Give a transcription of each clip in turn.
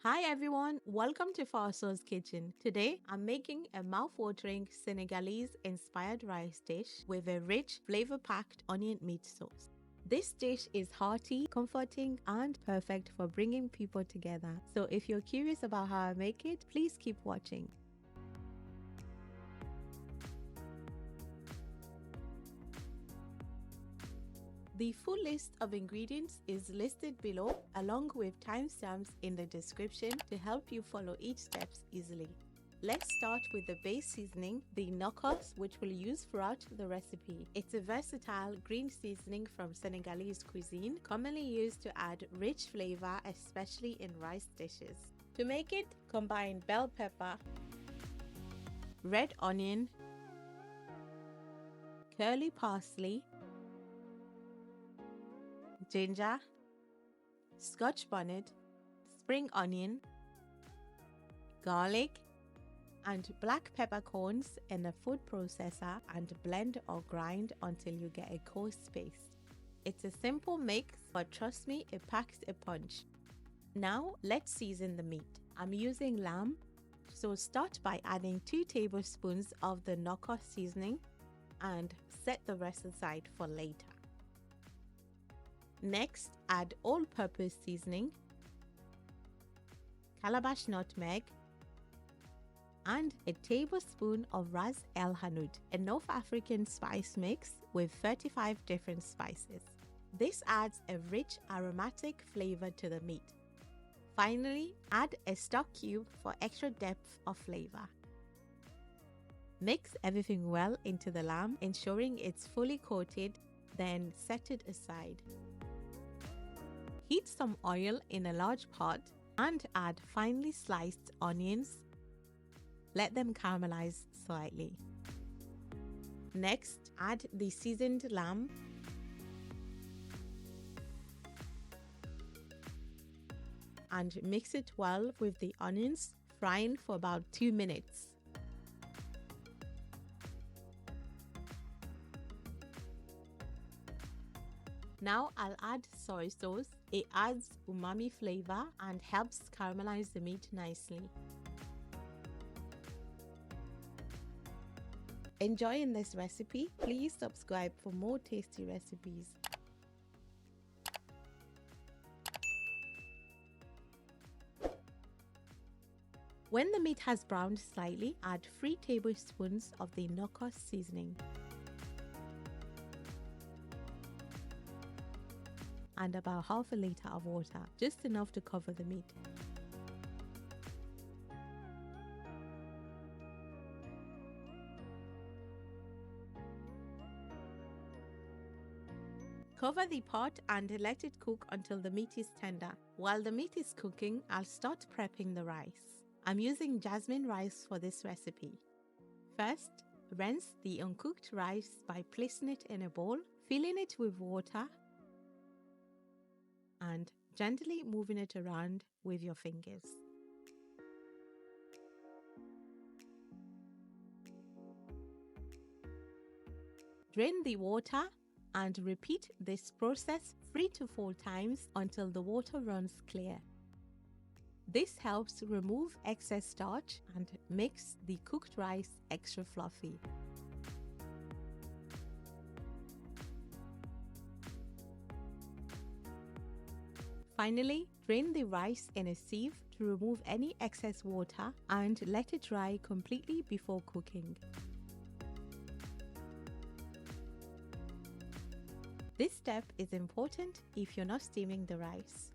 Hi everyone, welcome to Farso's Kitchen. Today I'm making a mouth-watering Senegalese-inspired rice dish with a rich, flavor-packed onion meat sauce. This dish is hearty, comforting, and perfect for bringing people together. So if you're curious about how I make it, please keep watching. The full list of ingredients is listed below along with timestamps in the description to help you follow each step easily. Let's start with the base seasoning, the knockoffs, which we'll use throughout the recipe. It's a versatile green seasoning from Senegalese cuisine, commonly used to add rich flavor, especially in rice dishes. To make it, combine bell pepper, red onion, curly parsley, ginger, Scotch bonnet, spring onion, garlic, and black peppercorns in a food processor and blend or grind until you get a coarse paste. It's a simple mix, but trust me, it packs a punch. Now let's season the meat. I'm using lamb, so start by adding 2 tablespoons of the knockoff seasoning and set the rest aside for later. Next, add all-purpose seasoning, Calabash nutmeg, and a tablespoon of Ras El Hanout, a North African spice mix with 35 different spices. This adds a rich aromatic flavor to the meat. Finally, add a stock cube for extra depth of flavor. Mix everything well into the lamb, ensuring it's fully coated, then set it aside. Heat some oil in a large pot and add finely sliced onions. Let them caramelize slightly. Next, add the seasoned lamb. And mix it well with the onions, frying for about 2 minutes. Now I'll add soy sauce. It adds umami flavor and helps caramelize the meat nicely. Enjoying this recipe? Please subscribe for more tasty recipes. When the meat has browned slightly, add 3 tablespoons of the knockoff seasoning and about half a liter of water, just enough to cover the meat. Cover the pot and let it cook until the meat is tender. While the meat is cooking, I'll start prepping the rice. I'm using Jasmine rice for this recipe. First, rinse the uncooked rice by placing it in a bowl, filling it with water, and gently moving it around with your fingers. Drain the water and repeat this process 3 to 4 times until the water runs clear. This helps remove excess starch and makes the cooked rice extra fluffy. Finally, drain the rice in a sieve to remove any excess water and let it dry completely before cooking. This step is important if you're not steaming the rice.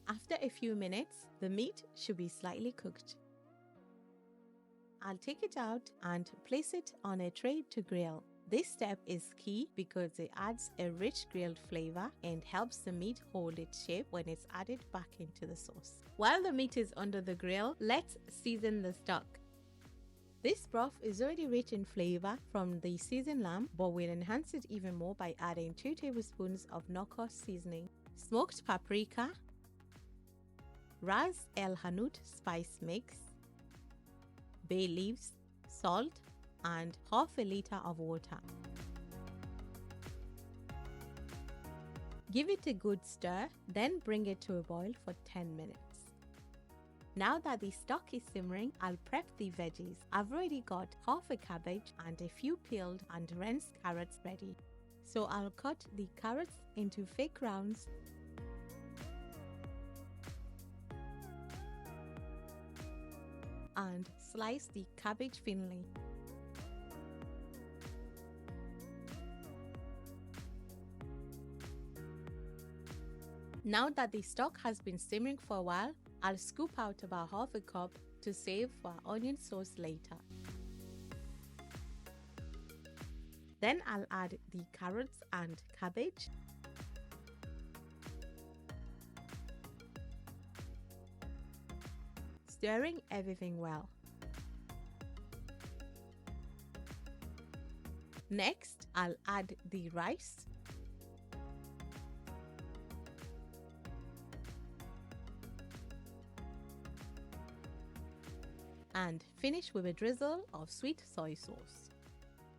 After a few minutes, the meat should be slightly cooked. I'll take it out and place it on a tray to grill. This step is key because it adds a rich grilled flavor and helps the meat hold its shape when it's added back into the sauce. While the meat is under the grill, let's season the stock. This broth is already rich in flavor from the seasoned lamb, but we'll enhance it even more by adding 2 tablespoons of knockoff seasoning, smoked paprika, Ras El Hanout spice mix, bay leaves, salt, and half a liter of water. Give it a good stir, then bring it to a boil for 10 minutes. Now that the stock is simmering, I'll prep the veggies. I've already got half a cabbage and a few peeled and rinsed carrots ready. So I'll cut the carrots into thick rounds and slice the cabbage thinly. Now that the stock has been simmering for a while, I'll scoop out about half a cup to save for our onion sauce later. Then I'll add the carrots and cabbage. Stirring everything well. Next, I'll add the rice. And finish with a drizzle of sweet soy sauce.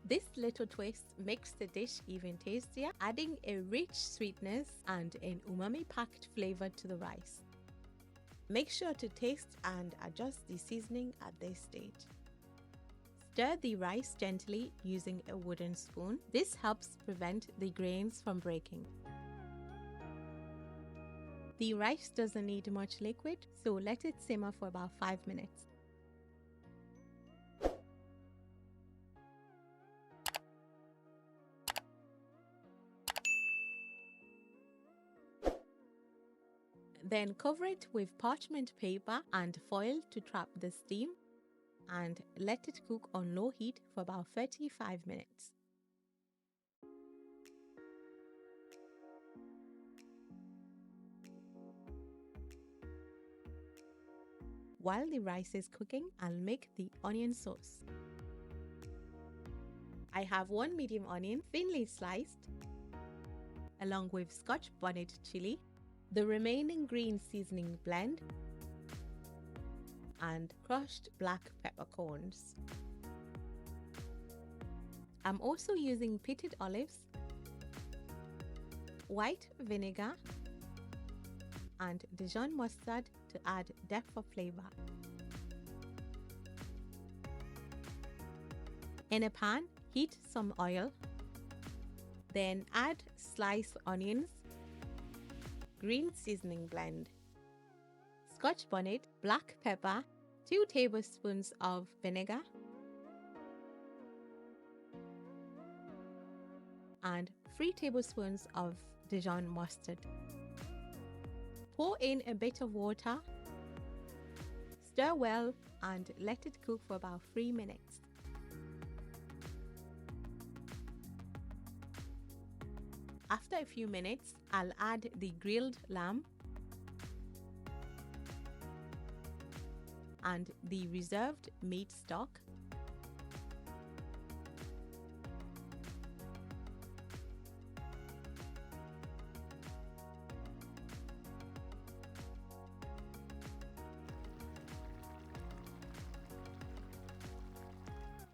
This little twist makes the dish even tastier, adding a rich sweetness and an umami-packed flavor to the rice. Make sure to taste and adjust the seasoning at this stage. Stir the rice gently using a wooden spoon. This helps prevent the grains from breaking. The rice doesn't need much liquid, so let it simmer for about 5 minutes. Then cover it with parchment paper and foil to trap the steam and let it cook on low heat for about 35 minutes. While the rice is cooking, I'll make the onion sauce. I have 1 medium onion thinly sliced, along with Scotch Bonner chili, the remaining green seasoning blend, and crushed black peppercorns. I'm also using pitted olives, white vinegar, and Dijon mustard to add depth of flavor. In a pan, heat some oil, then add sliced onions, green seasoning blend, Scotch bonnet, black pepper, 2 tablespoons of vinegar, and 3 tablespoons of Dijon mustard. Pour in a bit of water, stir well, and let it cook for about 3 minutes. After a few minutes, I'll add the grilled lamb and the reserved meat stock.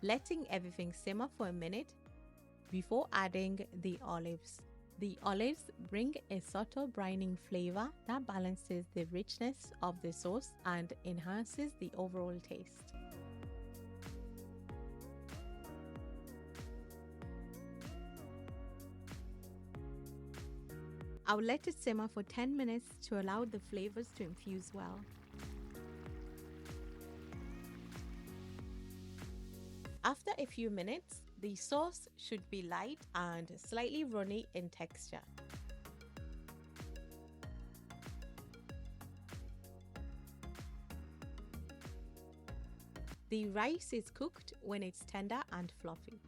Letting everything simmer for a minute before adding the olives. The olives bring a subtle brining flavor that balances the richness of the sauce and enhances the overall taste. I'll let it simmer for 10 minutes to allow the flavors to infuse well. After a few minutes, the sauce should be light and slightly runny in texture. The rice is cooked when it's tender and fluffy.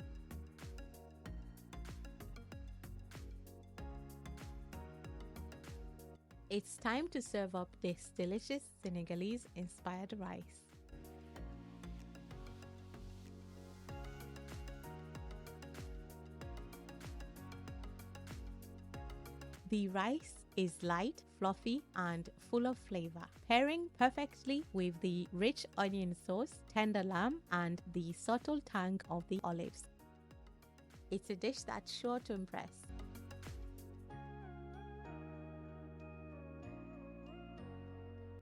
It's time to serve up this delicious Senegalese-inspired rice. The rice is light, fluffy, and full of flavor, pairing perfectly with the rich onion sauce, tender lamb, and the subtle tang of the olives. It's a dish that's sure to impress.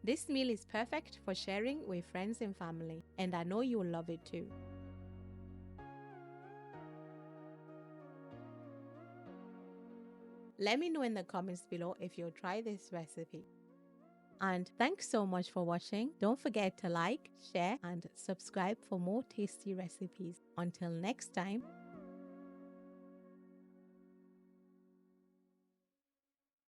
This meal is perfect for sharing with friends and family, and I know you'll love it too. Let me know in the comments below if you'll try this recipe. And thanks so much for watching. Don't forget to like, share, and subscribe for more tasty recipes. Until next time.